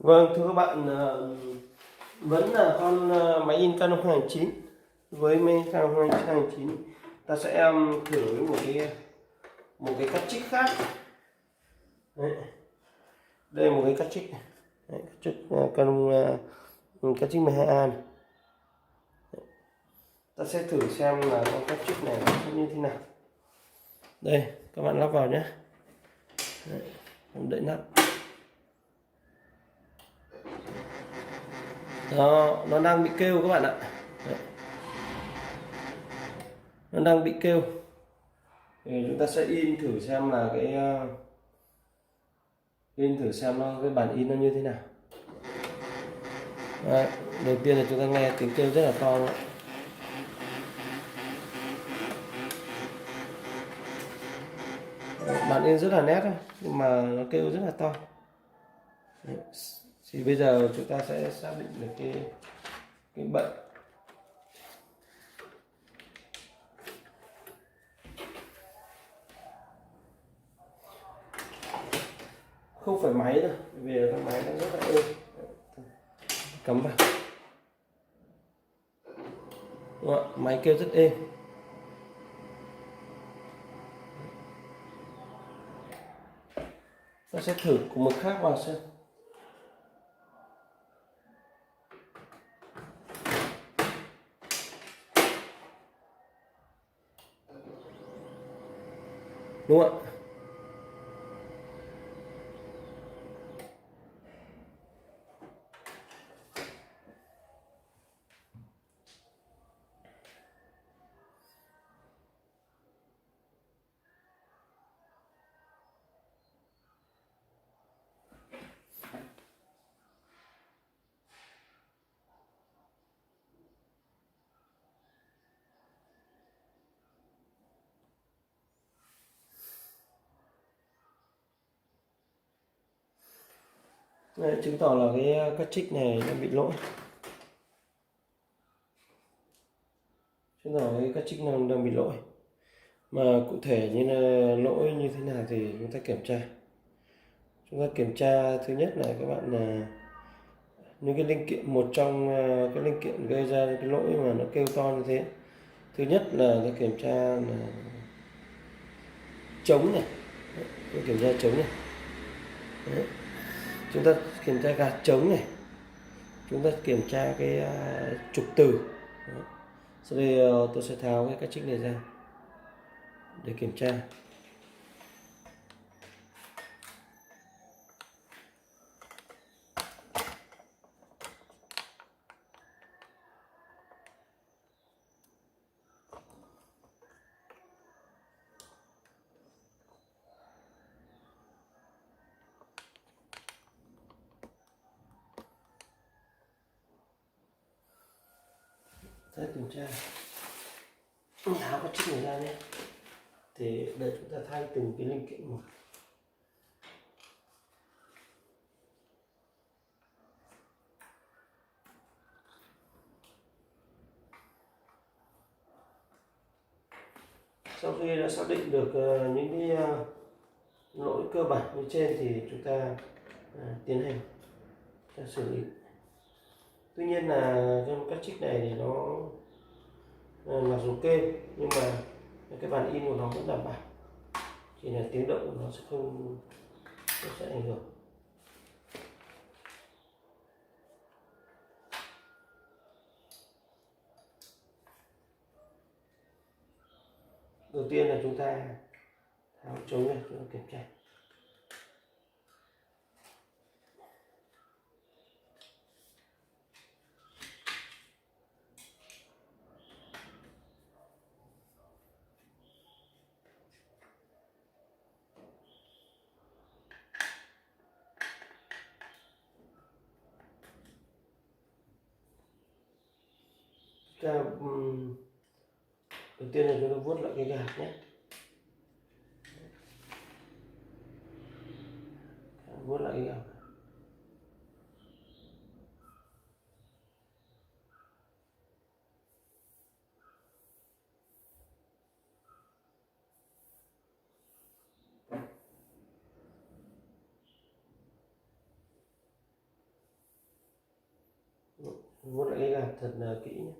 Vâng, thưa các bạn, vẫn là con máy in Canon 2009. Với máy Canon 2009 ta sẽ thử với một cái cắt trích khác. Đấy. Đây là một cái cắt trích này. Đấy, cắt trích Canon cắt trích 12A này. Ta sẽ thử xem là con cắt trích này nó sẽ như thế nào. Đây, các bạn lắp vào nhé. Đấy, đậy nắp. Đó, nó đang bị kêu các bạn ạ. Đấy. Nó đang bị kêu. Thì chúng ta sẽ in thử xem là cái bản in nó như thế nào. Đấy, đầu tiên là chúng ta nghe tiếng kêu rất là to đó. Bản in rất là nét thôi, nhưng mà nó kêu rất là to. Đấy. Thì bây giờ chúng ta sẽ xác định được cái bệnh. Không phải máy đâu, vì cái máy nó rất là êm. Cắm vào. Đúng không? Máy kêu rất êm. Ta sẽ thử cùng một khác vào xem. Đúng không ạ? Đấy, chứng tỏ là cái cartridge này nó bị lỗi. Chứng tỏ cái cartridge này đang bị lỗi. Mà cụ thể như là lỗi như thế nào thì chúng ta kiểm tra. Chúng ta kiểm tra thứ nhất là các bạn là những cái linh kiện, một trong cái linh kiện gây ra cái lỗi mà nó kêu to như thế. Thứ nhất là ta kiểm tra là trống này. Đấy, kiểm tra trống này. Đấy. Chúng ta kiểm tra gạt trống này. Chúng ta kiểm tra cái trục từ. Đấy. Sau đây tôi sẽ tháo cái trích này ra để kiểm tra. Sẽ kiểm tra tháo cái trích này ra nhé, thì để chúng ta thay từng cái linh kiện một. Sau khi đã xác định được những cái lỗi cơ bản như trên thì chúng ta tiến hành xử lý. Tuy nhiên là trong các trích này thì nó mặc dù kêu nhưng mà cái bản in của nó vẫn đảm bảo, chỉ là tiếng động của nó sẽ không sẽ ảnh hưởng. Đầu tiên là chúng ta tháo trống này, chúng ta kiểm tra. Đầu tiên là chúng ta vuốt lại cái gạt nhé, vuốt lại cái gạt. vuốt lại cái gạt thật là kỹ nhé.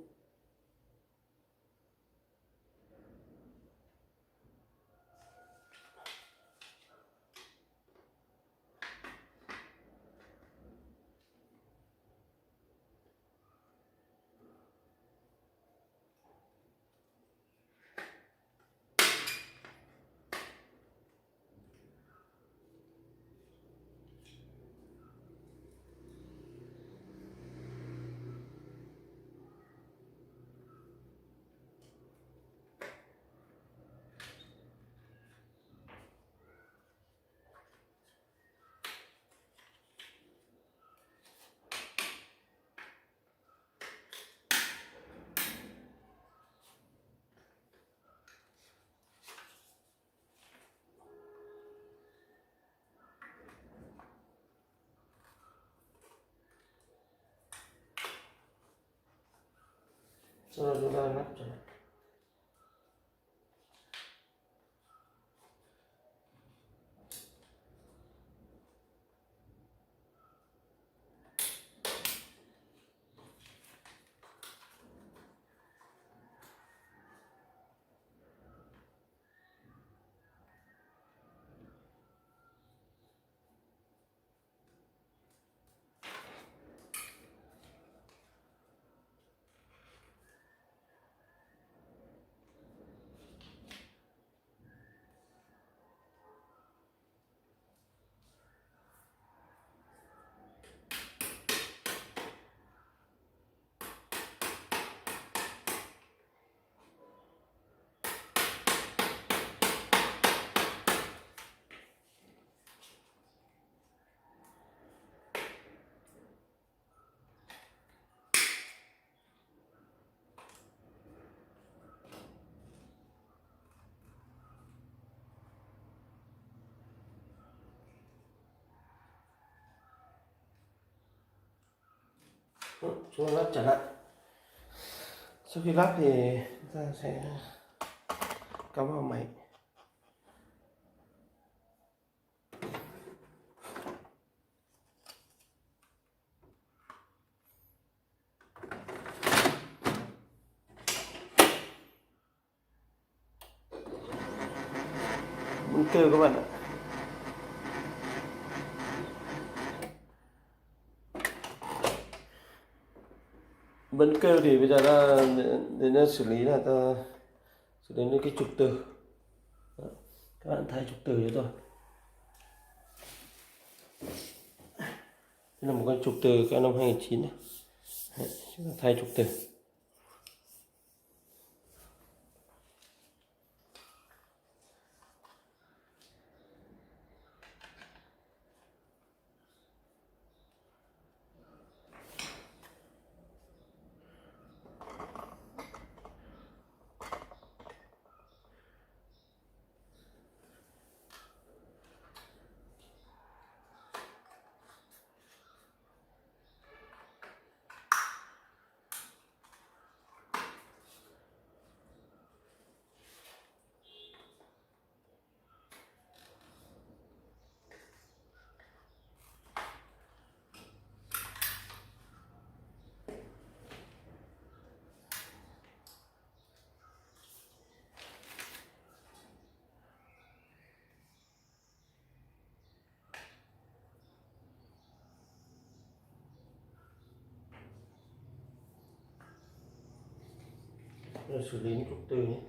Sau đó chúng ta lắp trở lại. Chúng ta lắp trở lại. Sau khi lắp thì chúng ta sẽ cắm vào máy. Bấm cơ các bạn ạ. Bấn cơ thì bây giờ đến xử lý là ta sẽ đến cái trục từ. Đó. Các bạn thay trục từ cho tôi. Đây là một con trục từ Canon 2009 này. Đấy, chúng ta thay trục từ. Rồi xử lý những trục từ nhé.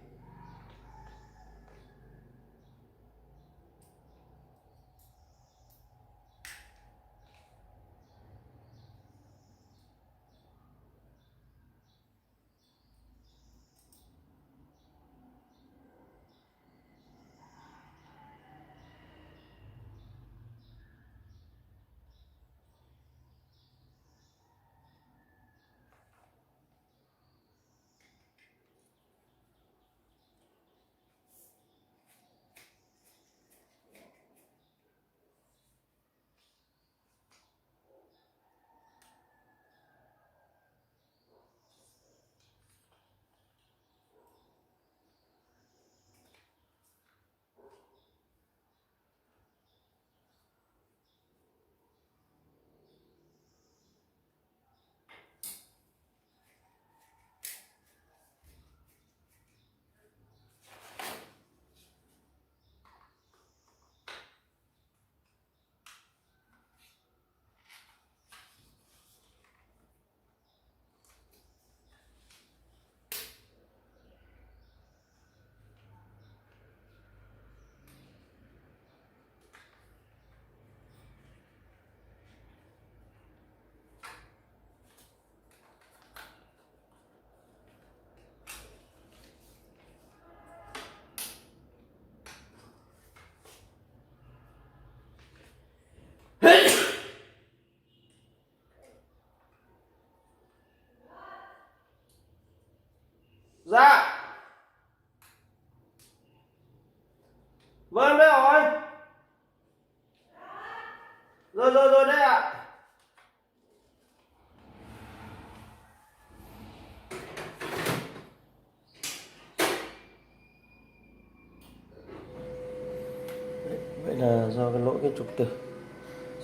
Vậy là do cái lỗi cái trục tử.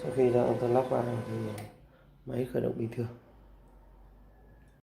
Sau khi ta lắp vào thì máy khởi động bình thường.